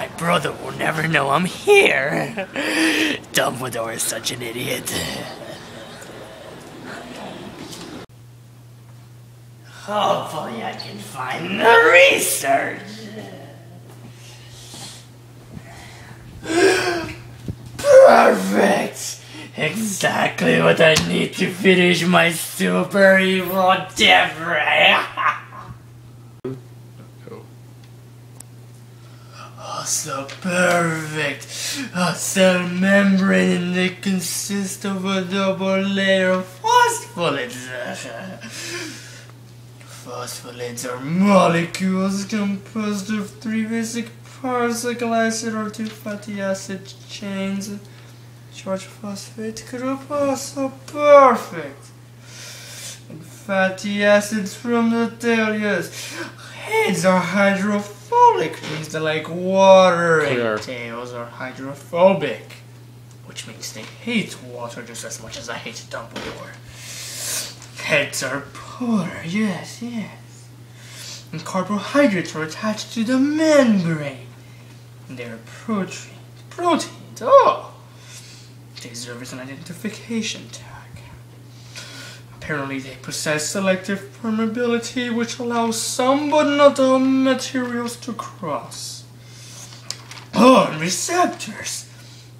My brother will never know I'm here. Dumbledore is such an idiot. Hopefully I can find the research. Perfect! Exactly what I need to finish my super evil debris. Also perfect. A cell membrane that consists of a double layer of phospholids. Phospholids are molecules composed of 3 basic parts, a glycid or 2 fatty acid chains. Charged phosphate group also perfect. And fatty acids from the dahlias. Heads are hydrophobic, means they like water, and tails are hydrophobic, which means they hate water just as much as I hate Dumbledore. Heads are polar, yes. And carbohydrates are attached to the membrane. And they are proteins, they deserve an identification tag. Apparently they possess selective permeability, which allows some but not all materials to cross. And receptors.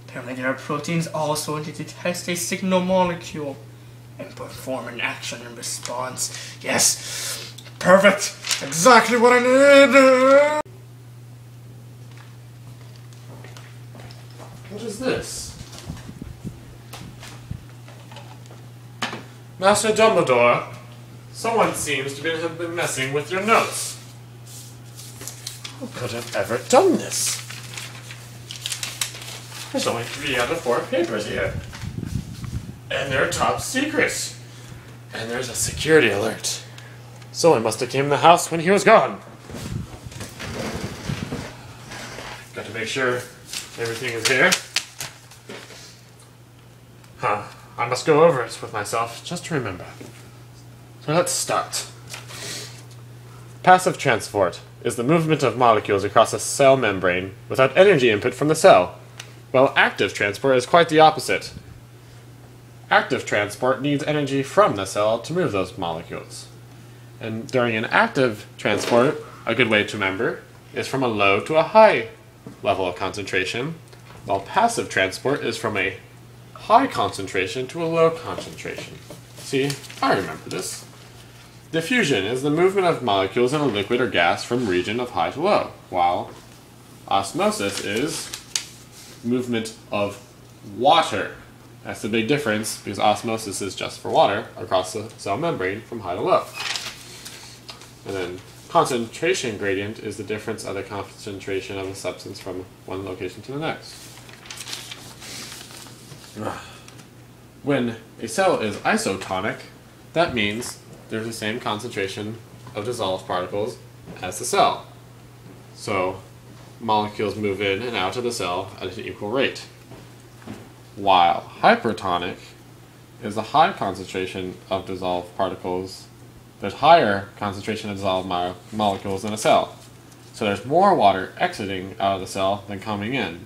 Apparently there are proteins also that detect a signal molecule and perform an action in response. Yes, perfect. Exactly what I need. What is this? Master Dumbledore, someone seems to have been messing with your notes. Who could have ever done this? There's only 3 out of 4 papers here. And they're top secret. And there's a security alert. Someone must have came in the house when he was gone. Got to make sure everything is here. I must go over it with myself just to remember. So let's start. Passive transport is the movement of molecules across a cell membrane without energy input from the cell, while active transport is quite the opposite. Active transport needs energy from the cell to move those molecules. And during an active transport, a good way to remember is from a low to a high level of concentration, while passive transport is from a high concentration to a low concentration. See, I remember this. Diffusion is the movement of molecules in a liquid or gas from region of high to low, while osmosis is movement of water. That's the big difference, because osmosis is just for water across the cell membrane from high to low. And then concentration gradient is the difference of the concentration of a substance from one location to the next. When a cell is isotonic, that means there's the same concentration of dissolved particles as the cell. So molecules move in and out of the cell at an equal rate. While hypertonic is a high concentration of dissolved particles, there's higher concentration of dissolved molecules in a cell. So there's more water exiting out of the cell than coming in,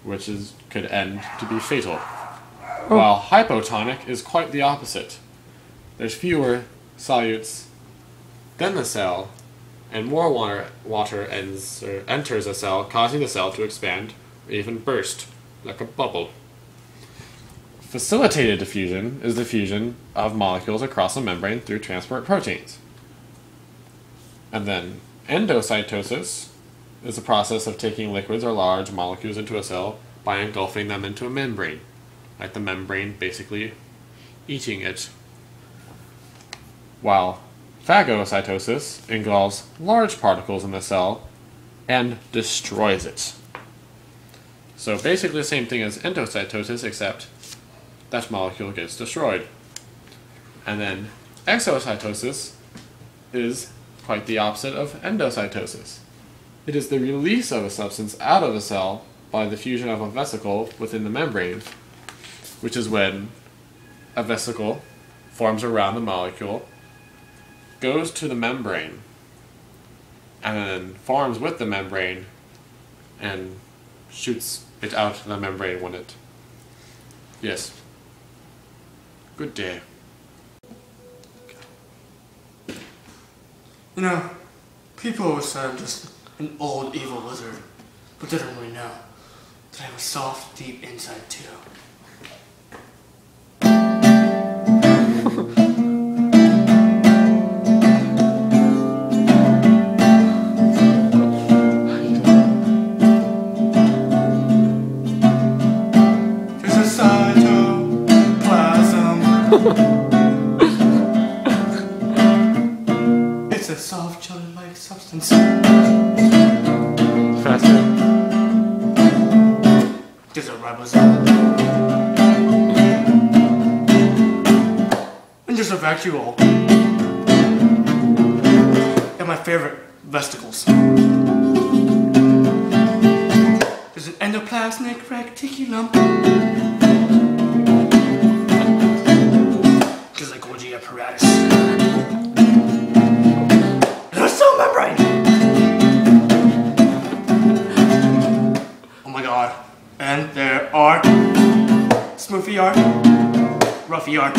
which could end to be fatal. While hypotonic is quite the opposite. There's fewer solutes than the cell, and more water enters a cell, causing the cell to expand or even burst, like a bubble. Facilitated diffusion is the fusion of molecules across a membrane through transport proteins. And then endocytosis is the process of taking liquids or large molecules into a cell by engulfing them into a membrane, like the membrane basically eating it. While phagocytosis engulfs large particles in the cell and destroys it. So basically the same thing as endocytosis, except that molecule gets destroyed. And then exocytosis is quite the opposite of endocytosis. It is the release of a substance out of the cell by the fusion of a vesicle within the membrane, which is when a vesicle forms around the molecule, goes to the membrane, and then forms with the membrane and shoots it out the membrane when it... Yes. Good day. You know, people always say I'm just an old evil wizard, but they don't really know that I have a soft, deep inside too. There's a cytoplasm. It's a soft jelly-like substance. Faster. There's a ribosome. And there's a vacuole. And my favorite, vesicles. There's an endoplasmic reticulum. There's a Golgi apparatus. And a cell membrane! Oh my god. And there are Smoofy art, Ruffy art,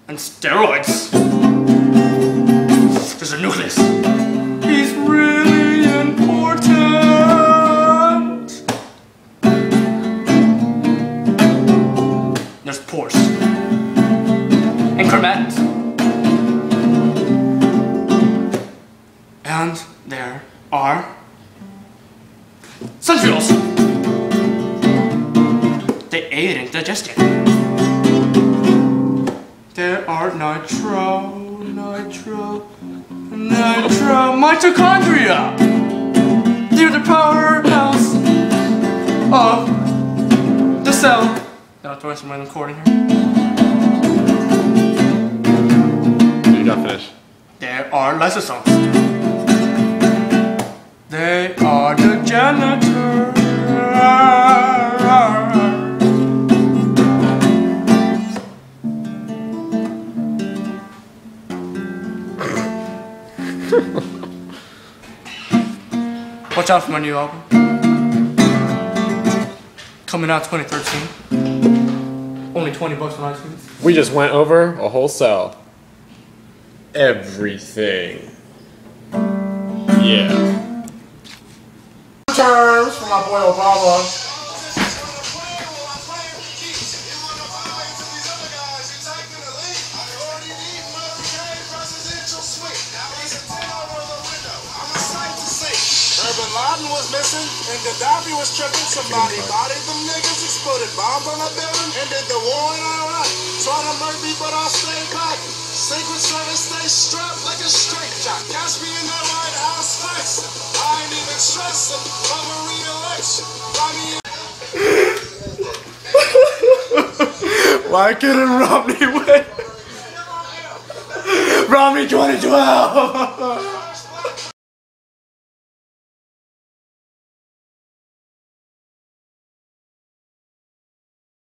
and steroids. There's a nucleus. He's really important. There's pores and chromatins. And there are centrioles. They aid in digestion. There are nitro mitochondria. They're the powerhouse of the cell. Now throwing some random chord in here. You got finished. There are lysosomes. They are the janitor. Watch out for my new album. Coming out 2013. Only $20 on iTunes. We just went over a whole cell. Everything. Yeah. Terms for my boy Obama. Bin Laden was missing and Gaddafi was tripping. Somebody bodied them niggas, exploded bombs on the building, ended the war in Iraq. Trying to murk me, but I'll stay cocky. Secret Service stay strapped like a straight jack. Catch me in the White House flexing. I ain't even stressing over re-election. Why couldn't Romney win? Romney 2012!